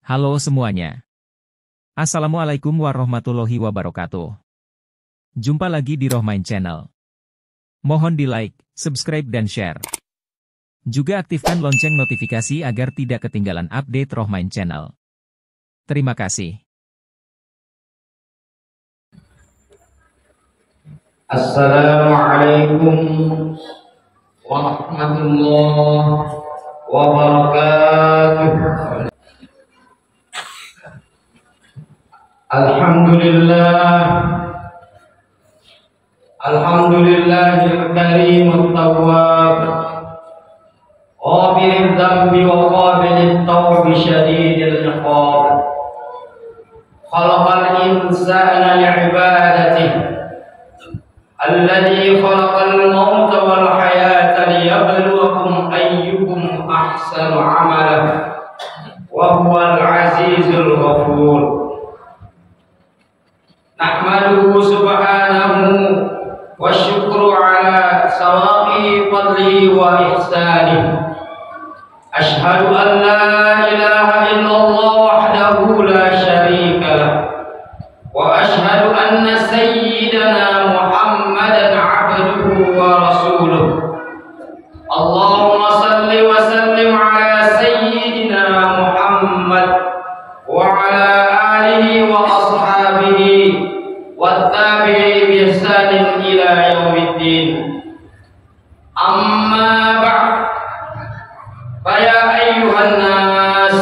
Halo semuanya. Assalamualaikum warahmatullahi wabarakatuh. Jumpa lagi di Rohmain Channel. Mohon di like, subscribe dan share. Juga aktifkan lonceng notifikasi agar tidak ketinggalan update Rohmain Channel. Terima kasih. Assalamualaikum warahmatullahi wabarakatuh. Alhamdulillahil karimut tawwab, qabilid dzambi wa qabilit tawbi syadidil iqab. Khalaqal insana li'ibadatihi alladzi khalaqal mauta wal hayata liyabluwakum ayyukum ahsanu amala wa huwal azizul ghafur. Nahmaduhu subhanahu wa syukru ala sawaqi fadli wa ihsani. Ashhadu an la ilaha illallah wahdahu la syarika lah, wa ashhadu anna sayyidana Muhammadan abduhu wa rasuluh. Allahumma salli wa sallim ala sayyidina Muhammad wa ala alihi wa ashabihi wattabi'i bi ihsanin ila yaumiddin. Amma ba'd, fa ya ayyuhan nas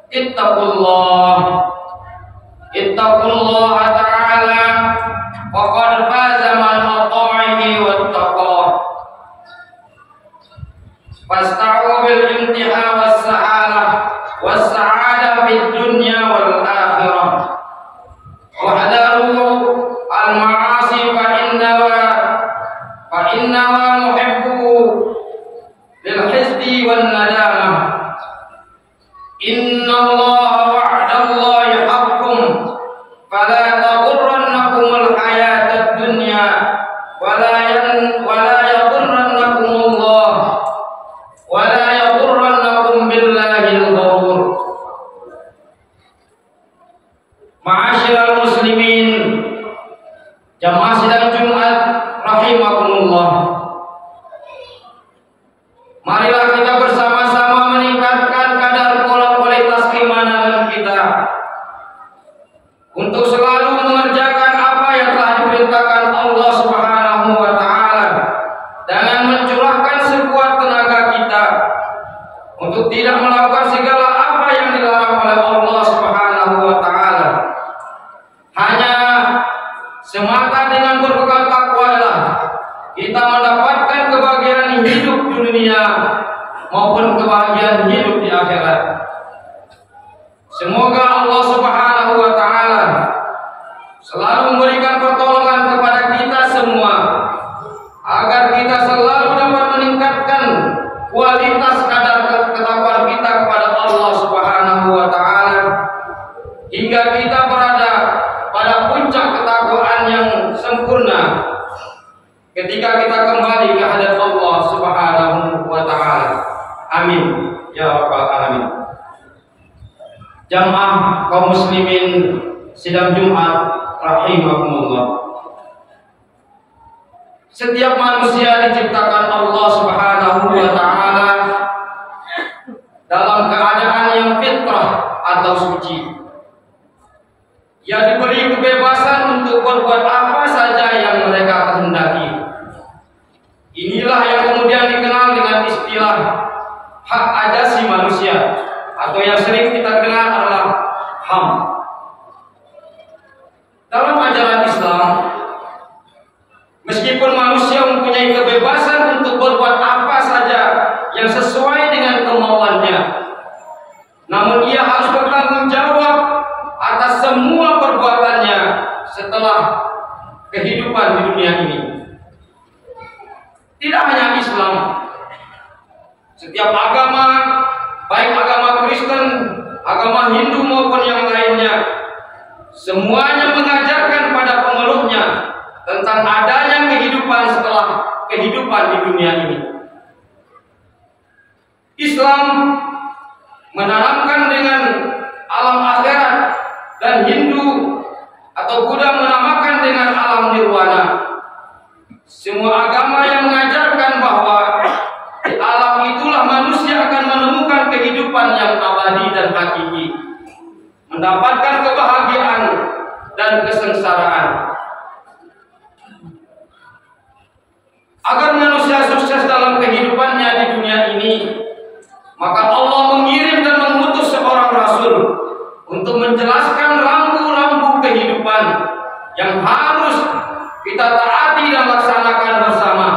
ittaqullaha ta'ala faqad faza man ata'ihi wattaqah. Fasta'u bil imtiha was sa'adah fid dunya wal akhirah. Wahdaru al ma'asi fa inna muhibbu lil hizbi wan nadamah. Inna Allah wa'dallahi haqqun fala taghurrannakumul hayatad dunya wala yaghurrannakum billahil ghurur. Ma'asyiral muslimin, jamaah sidang Jumat rahimakumullah. Marilah kita bersama-sama meningkatkan kadar kualitas keimanan kita untuk selalu mengerjakan apa yang telah diperintahkan Allah Subhanahu wa taala, dengan mencurahkan sekuat tenaga kita untuk tidak melakukan segala apa yang dilarang oleh Allah Subhanahu wa taala. Hanya semata dengan berbekal takwalah kita mendapatkan kebahagiaan hidup di dunia maupun kebahagiaan hidup di akhirat. Semoga Allah Subhanahu wa taala selalu memberikan pertolongan kepada kita semua agar kita selalu dapat meningkatkan kualitas kadar ketakwaan kita kepada Allah Subhanahu wa taala hingga kita berada pada puncak ketakwaan yang sempurna ketika kita kembali ke hadirat Allah Subhanahu wa taala. Amin ya rabbal alamin. Jamaah kaum muslimin sidang Jumat rahimakumullah. Setiap manusia diciptakan Allah Subhanahu wa taala dalam keadaan yang fitrah atau suci. Ia diberi kebebasan untuk berbuat apa saja yang mereka kehendaki. Inilah yang kemudian dikenal dengan istilah hak ajasi manusia, atau yang sering kita dengar adalah HAM. Dalam ajaran Islam, meskipun manusia mempunyai kebebasan untuk berbuat apa saja yang sesuai dengan kemauannya, namun ia harus bertanggung jawab atas semua perbuatannya setelah kehidupan di dunia ini. Tidak hanya Islam, setiap agama, baik agama Kristen, agama Hindu maupun yang lainnya, semuanya mengajarkan pada pemeluknya tentang adanya kehidupan setelah kehidupan di dunia ini. Islam menanamkan dengan Buddha menamakan dengan alam nirwana. Semua agama yang mengajarkan bahwa di alam itulah manusia akan menemukan kehidupan yang abadi dan hakiki, mendapatkan kebahagiaan dan kesengsaraan. Agar manusia sukses dalam kehidupannya di dunia ini, maka Allah mengirim dan mengutus seorang rasul untuk menjelaskan rambu-rambu kehidupan yang harus kita taati dan laksanakan bersama.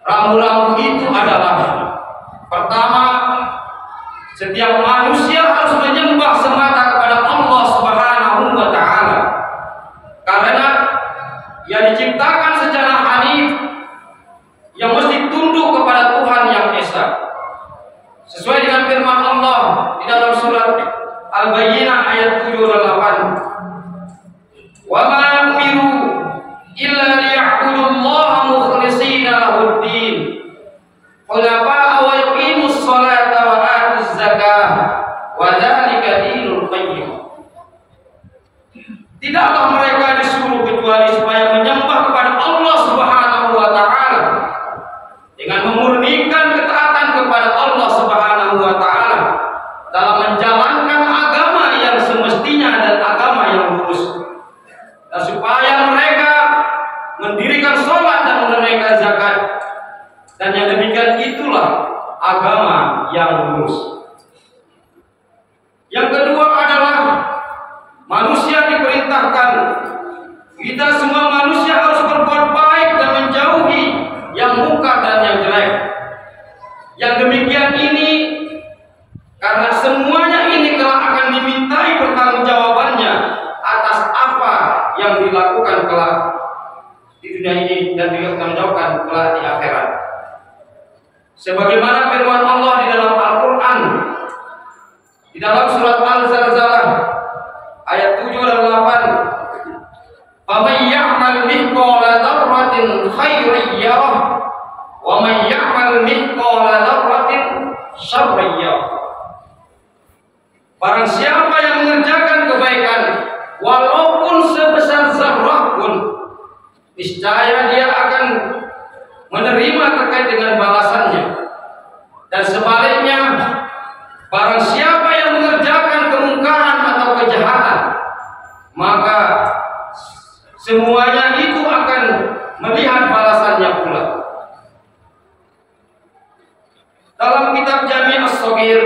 Rambu-rambu itu adalah: pertama, setiap manusia harus menyembah semata kepada Allah Subhanahu wa Ta'ala, karena ia diciptakan secara hanif, yang mesti tunduk kepada Tuhan yang Esa, sesuai dengan firman Allah di dalam surat Al-Bayyinah ayat 7 dan 8. Wa ma umiru illa liya'budullaha mukhlishina lahuddin hunafa'a wa yuqimus sholata wa atuz zakah wa dzalika dinul qayyim. Tidaklah mereka disuruh kecuali supaya menyembah kepada Allah Subhanahu wa Ta'ala dengan memurnikan ketaatan kepada Allah Subhanahu wa Ta'ala dalam menjalankan agama yang semestinya dan agama yang lurus, dan supaya mereka mendirikan sholat dan menunaikan zakat, dan yang demikian itulah agama yang lurus. Yang kedua adalah manusia diperintahkan, kita semua manusia harus berbuat baik dan menjauhi yang munkar dan yang jelek. Yang demikian ini karena semuanya ini kelak akan dimintai pertanggungjawabannya atas apa yang dilakukan kelak di dunia ini dan dipertanggungjawabkan kelak di akhirat. Sebagaimana firman Allah di dalam Al-Quran, di dalam surat Al-Zalzalah ayat 7 dan 8, "Faman ya'mal mithqala dzarratin khairan yarah wa man ya'mal mithqala dzarratin syarran yarah." Barang siapa yang mengerjakan kebaikan walaupun sebesar zarrah pun, niscaya dia akan menerima terkait dengan balasannya. Dan sebaliknya, barang siapa yang mengerjakan kemungkaran atau kejahatan, maka semuanya itu akan melihat balasannya pula. Dalam kitab Jami' As-Shaghir,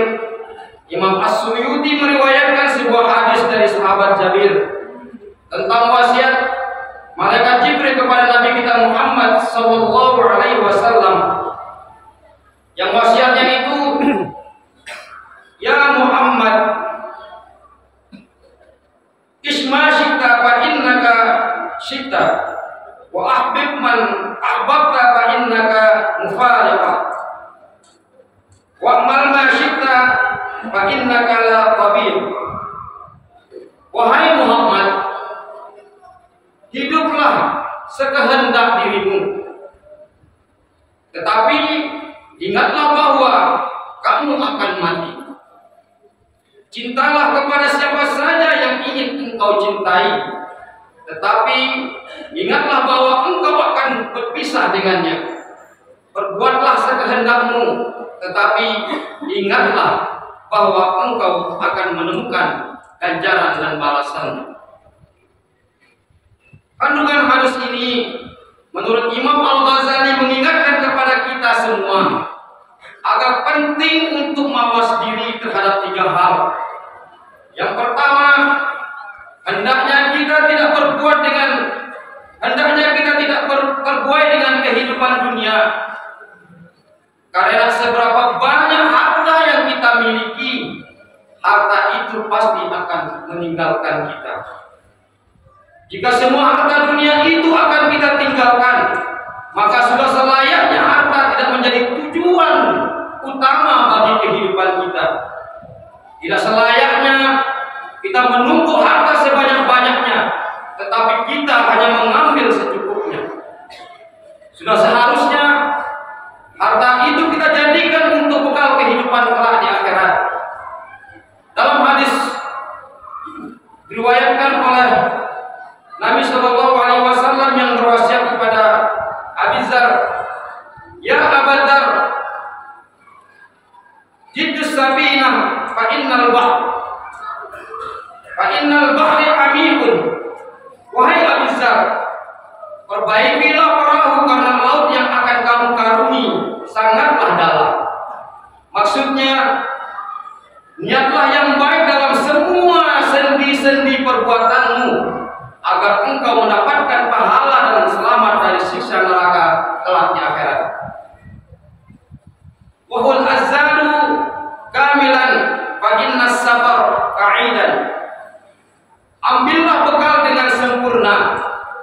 Imam As-Suyuti meriwayatkan sebuah hadis dari sahabat Jabir tentang wasiat malaikat Jibril kepada Nabi kita Muhammad sallallahu alaihi wasallam, yang wasiatnya itu, "Ya Muhammad, isma syi'ta fa innaka syi'ta wa ahbib man ahbabta fa innaka mufariqah wa amal ma syi'ta fa innaka la tabib." Wahai Muhammad, hiduplah sekehendak dirimu, tetapi ingatlah bahwa kamu akan mati. Cintalah kepada siapa saja yang ingin engkau cintai, tetapi ingatlah bahwa engkau akan berpisah dengannya. Berbuatlah sekehendakmu, tetapi ingatlah bahwa engkau akan menemukan ganjaran dan balasan. Kandungan hadis ini menurut Imam Al-Ghazali mengingatkan kepada kita semua agar penting untuk mawas diri terhadap 3 hal. Yang pertama, hendaknya kita tidak berbuat dengan kehidupan dunia, karena seberapa banyak harta yang kita miliki, harta itu pasti akan meninggalkan kita. Jika semua harta dunia itu akan kita tinggalkan, maka sudah selayaknya harta tidak menjadi tujuan utama bagi kehidupan kita. Tidak selayaknya kita menumpuk harta sebanyak-banyaknya, tetapi kita hanya mengambil secukupnya. Sudah seharusnya harta itu kita jadikan untuk bekal kehidupan kelak di akhirat. Dalam hadis diriwayatkan oleh fa innal bahri amikun. Wahai Abu Dzar, perbaikilah perahu karena laut yang akan kamu karungi sangatlah dalam. Maksudnya, niatlah yang baik dalam semua sendi-sendi perbuatanmu agar engkau mendapatkan pahala dan selamat dari siksa neraka kelak di akhirat. Wahul azadu kamilan fa innas safar qa'idan. Ambillah bekal dengan sempurna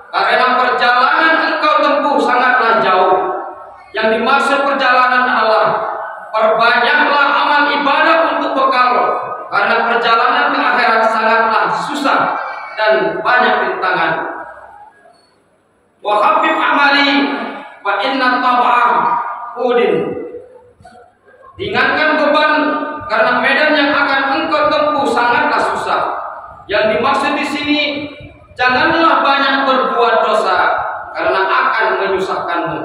karena perjalanan engkau tempuh sangatlah jauh. Yang dimaksud perjalanan adalah perbanyaklah amal ibadah untuk bekal karena perjalanan ke akhirat sangatlah susah dan banyak rintangan. Wa khaffif amali fa inna tab'ah udin. Ringankan beban karena medan yang akan engkau tempuh sangatlah susah. Yang dimaksud di sini, janganlah banyak berbuat dosa karena akan menyusahkanmu.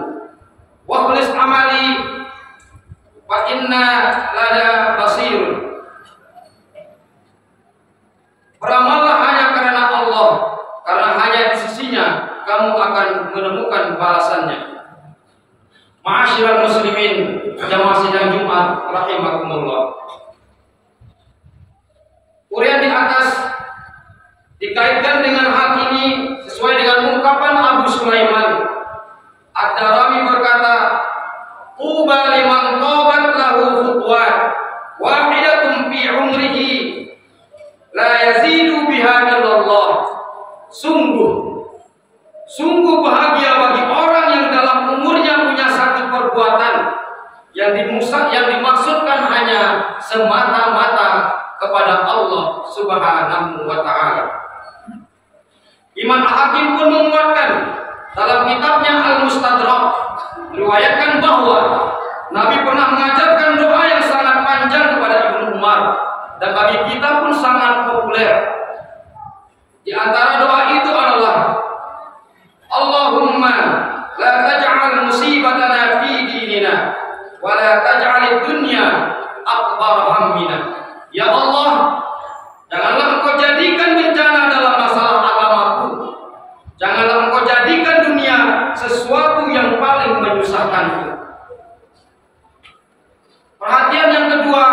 Wa khulis amali fa inna lada basirun. Beramallah hanya karena Allah, karena hanya di sisinya kamu akan menemukan balasannya. Ma'asyiral muslimin, jamaah sidang Jumat rahimakumullah. Urian di atas dikaitkan dengan hal ini sesuai dengan ungkapan Abu Sulaiman Ad-Darimi berkata, "Tuba liman tabat lahu khutwat wahidatun fi umrihi la yazidu biha illallah." Sungguh bahagia bagi orang yang dalam umurnya punya satu perbuatan yang dimaksudkan hanya semata-mata kepada Allah Subhanahu wa ta'ala. Imam Al-Hakim pun menguatkan dalam kitabnya Al-Mustadrak, meriwayatkan bahwa Nabi pernah mengajarkan doa yang sangat panjang kepada Ibnu Umar dan bagi kita pun sangat populer. Di antara doa itu adalah Allahumma la taj'al musibatana fi dinina wa la taj'alid dunya akbar hammina. Ya Allah, janganlah engkau jadikan bencana dalam masalah agamaku. Janganlah engkau jadikan dunia sesuatu yang paling menyusahkanku. Perhatian yang kedua,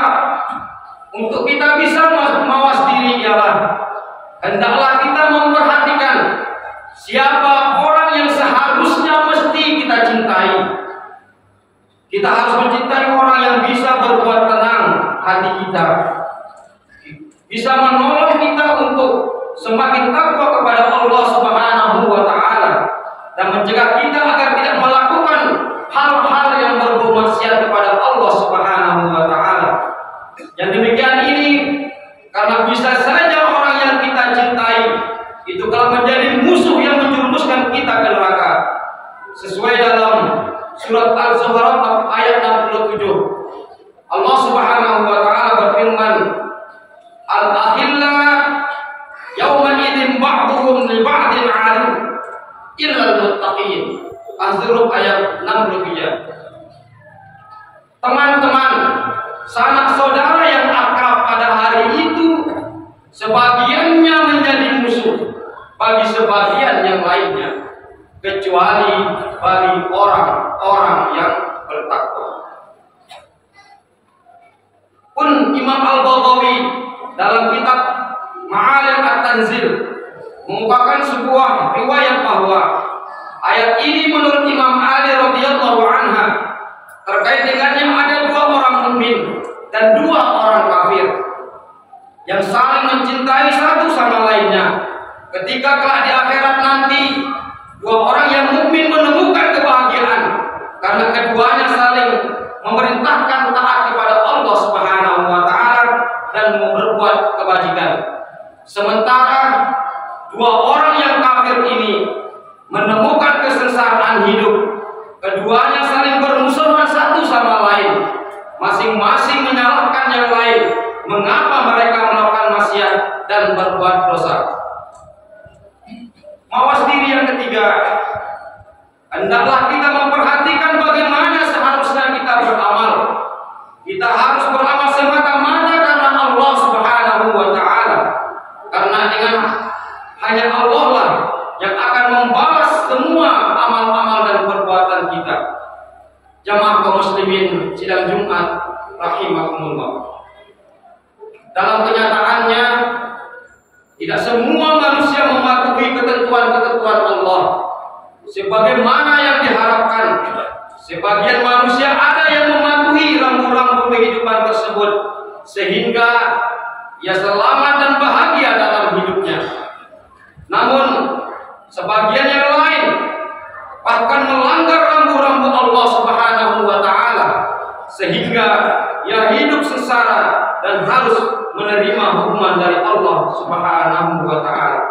untuk kita bisa mawas diri ialah hendaklah kita memperhatikan siapa orang yang seharusnya mesti kita cintai. Kita harus mencintai orang yang bisa berbuat tenang hati kita, bisa menolong kita untuk semakin takwa kepada Allah Subhanahu wa ta'ala dan mencegah kita agar tidak melakukan hal-hal yang berbau maksiat kepada Allah Subhanahu wa ta'ala. Yang demikian ini karena bisa saja orang yang kita cintai itu kalau menjadi musuh yang menjerumuskan kita ke neraka. Sesuai dalam surat Al-Zukhruf ayat 67, Allah Subhanahu wa ta'ala berfirman, Al-akhilla yawma idzin ba'duhum li ba'din 'alim illa al-muttaqin. Az-Zukhruf ayat 63. Teman-teman, sanak saudara yang akrab pada hari itu sebagiannya menjadi musuh bagi sebagian yang lainnya, kecuali bagi orang-orang yang bertakwa. Pun Imam Al-Baghawi dalam kitab Ma'alim At-Tanzil mengungkapkan sebuah riwayat bahwa ayat ini menurut Imam Ali radhiyallahu anha terkait dengannya ada dua orang mukmin dan dua orang kafir yang saling mencintai satu sama lainnya. Ketika kelak di akhirat nanti dua orang yang mukmin menemukan kebahagiaan karena keduanya saling memerintahkan taat kepada Allah Subhanahu wa ta'ala dan berbuat kebajikan. Sementara dua orang yang kafir ini menemukan kesengsaraan hidup. Keduanya saling bermusuhan satu sama lain, masing-masing menyalahkan yang lain mengapa mereka melakukan maksiat dan berbuat dosa. Mawas diri yang ketiga, hendaklah kita memperhatikan bagaimana seharusnya kita beramal. Kita harus beramal semata-mata karena dalam kenyataannya tidak semua manusia mematuhi ketentuan-ketentuan Allah sebagaimana yang diharapkan. Sebagian manusia ada yang mematuhi rambu-rambu kehidupan tersebut sehingga ia selamat dan bahagia dalam hidupnya. Namun sebagian yang lain bahkan melanggar rambu-rambu Allah Subhanahu wa taala sehingga ia hidup sengsara dan harus menerima hukuman dari Allah Subhanahu wa taala.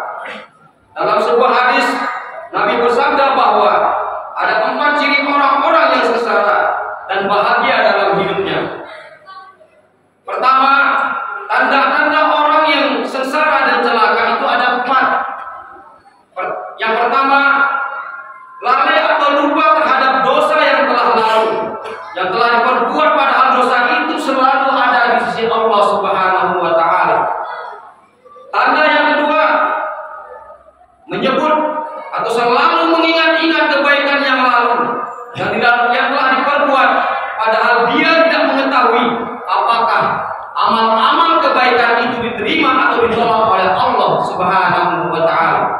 Dalam sebuah hadis Nabi bersabda bahwa ada 4 ciri orang-orang yang sengsara dan bahagia dalam hidupnya. Pertama, tanda-tanda orang yang sengsara dan celaka itu ada 4. Yang pertama, lalai atau lupa terhadap dosa yang telah lalu, yang telah diperbuat, padahal dosa itu selalu ada di sisi Allah Subhanahu wa taala. Tanda yang kedua, menyebut atau selalu mengingat-ingat kebaikan yang lalu yang telah diperbuat, padahal dia tidak mengetahui apakah amal-amal kebaikan itu diterima atau ditolak oleh Allah Subhanahu wa taala.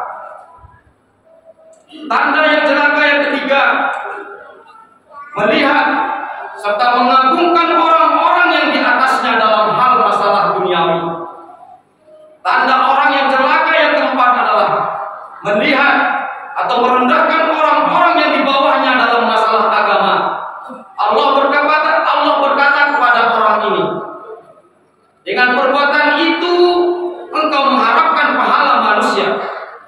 Tanda yang celaka yang ketiga, melihat serta mengagungkan orang-orang yang di atasnya dalam hal masalah duniawi. Tanda orang yang celaka yang keempat adalah melihat atau merendahkan orang-orang yang di bawahnya dalam masalah agama. Allah berkata kepada orang ini, dengan perbuatan itu engkau mengharapkan pahala manusia,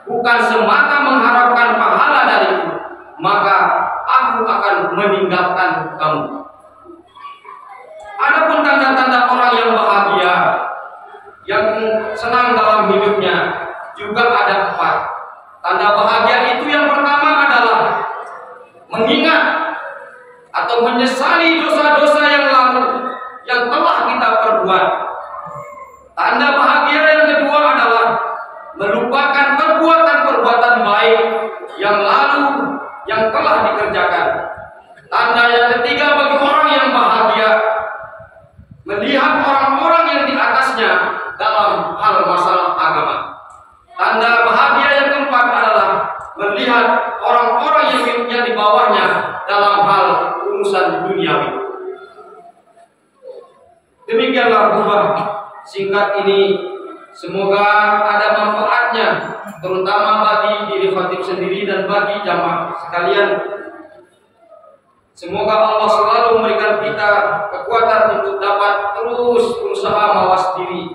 bukan semata mengharapkan pahala dariku, maka aku akan meninggalkan kamu. Adapun tanda-tanda orang yang bahagia, yang senang dalam hidupnya, juga ada 4. Tanda bahagia itu yang pertama adalah mengingat atau menyesali dosa-dosa yang lalu yang telah kita perbuat. Tanda bahagia yang kedua adalah melupakan perbuatan-perbuatan baik yang lalu yang telah dikerjakan. Tanda yang ketiga bagi orang yang bahagia, melihat orang-orang yang di atasnya dalam hal masalah agama. Tanda bahagia yang keempat adalah melihat orang-orang yang di bawahnya dalam hal urusan duniawi. Demikianlah khutbah singkat ini, semoga ada manfaatnya terutama bagi diri khatib sendiri dan bagi jamaah sekalian. Semoga Allah selalu memberikan kita kekuatan untuk dapat terus berusaha mawas diri,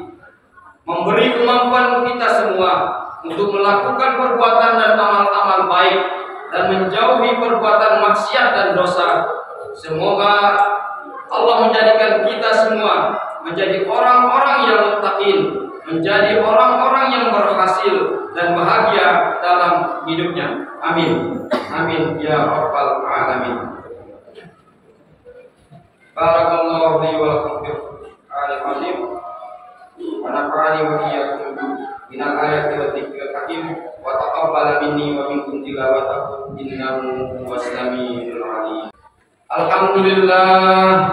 memberi kemampuan kita semua untuk melakukan perbuatan dan amal-amal baik dan menjauhi perbuatan maksiat dan dosa. Semoga Allah menjadikan kita semua menjadi orang-orang yang muttaqin, menjadi orang-orang yang berhasil dan bahagia dalam hidupnya. Amin. Amin ya rabbal alamin. Barakallahu li wa lakum fil Qur'anil wa nafa'ani wa iyyakum minal ayati wa dzikril hakim wa taqabbal minni wa minkum tilawatahu innahu huwas samiul alim. Alhamdulillah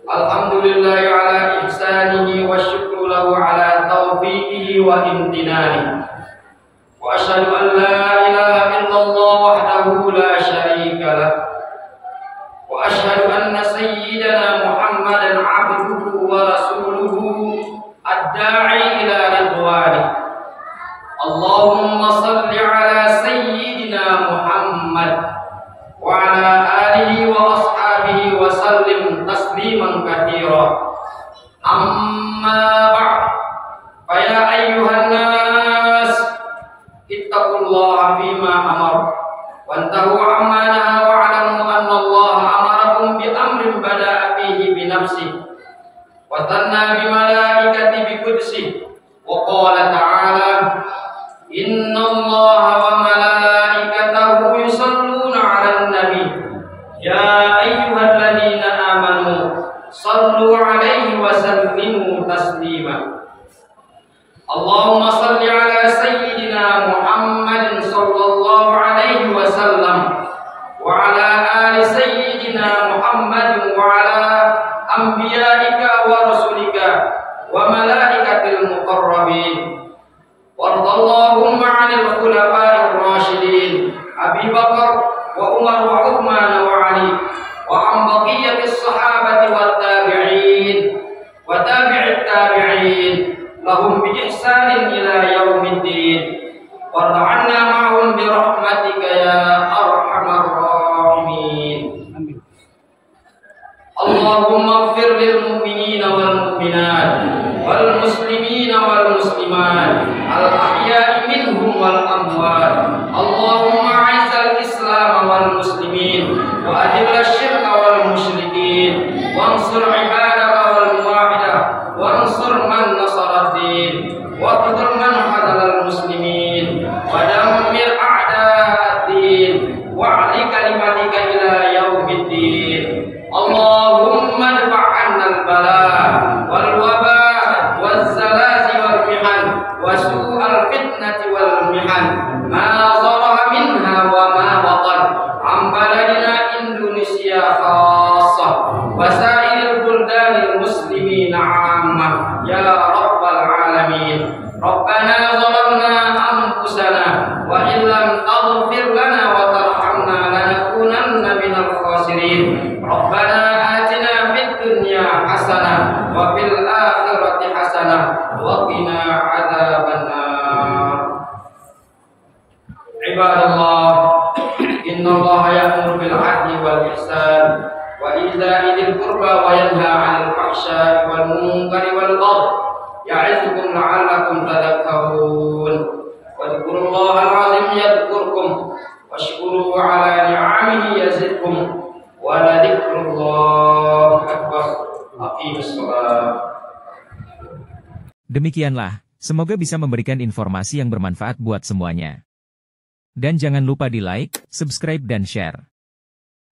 ala ihsanihi wa syukru lahu ala taufiqihi wa imtinani. Wa asyhadu an la ilaha illallah wahdahu la syarika lah. Wa asyhadu anna sayyidana Muhammadan abduhu wa rasuluhu ad-da'i ila ridwani. Allahumma salli ala sayyidina Muhammad wa ala alihi wa ashabihi wa sallim tasliman katsira. Amma ba'd, fa ya ayyuhan nas ittaqullaha fima amar wantahu amma naha wa alamu anna Allah amarakum bi amrin bada'a fihi bi nafsihi wa tanna bi malaikati bi qudsihi wa qala ta'ala inna Allah wa malaikatahu yusalluna 'alan nabi ya ayyuhalladzina amanu sallu 'alaihi wa sallimu taslima. Allahumma salli ala sayyidina Muhammadin sallallahu alaihi wasallam wa ala ali sayyidina Muhammadin wa ala anbiya'ika wa rasulika وملائكة المقربين وارض اللهم عن الخلفاء الراشدين أبي بكر وعمر وعثمان وعلي وعن بقية الصحابة والتابعين وتابع التابعين لهم بإحسان إلى يوم الدين وارض عنا معهم برحمتك يا أرحم الراحمين. اللهم اغفر للمؤمنين والمؤمنات والمسلمين والمسلمات الأحياء منهم والأموات. اللهم أعز الإسلام والمسلمين وأذل الشرك والمشركين وانصر عبادك والموحدة وانصر من نصر الدين واقتل من خذل المسلمين ودمر أعداء الدين واعل كلمتك إلى يوم الدين. اللهم ادفع عنا البلاء والوباء والزلازل والمحن وسوء الفتنة والمحن ما ظهر منها وما بطن عن بلدنا إندونيسيا خاصة وسائر البلدان المسلمين عامة يا رب العالمين. ربنا ظلمنا أنفسنا وإن لم تغفر لنا وترحمنا لنكونن من الخاسرين. ربنا آتنا في الدنيا حسنة وفي الآخرة حسنة وقنا عذاب النار. عباد الله إن الله يأمر بالعدل والإحسان وإيتاء ذي القربى وينهى عن الفحشاء والمنكر والبغي يعظكم لعلكم تذكرون. واذكروا الله العظيم يذكركم واشكروه على نعمه يزدكم ولذكر الله أكبر. Aqimus shalah. Demikianlah, semoga bisa memberikan informasi yang bermanfaat buat semuanya. Dan jangan lupa di like, subscribe dan share.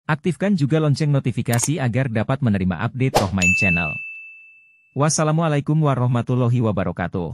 Aktifkan juga lonceng notifikasi agar dapat menerima update Rohmain Channel. Wassalamualaikum warahmatullahi wabarakatuh.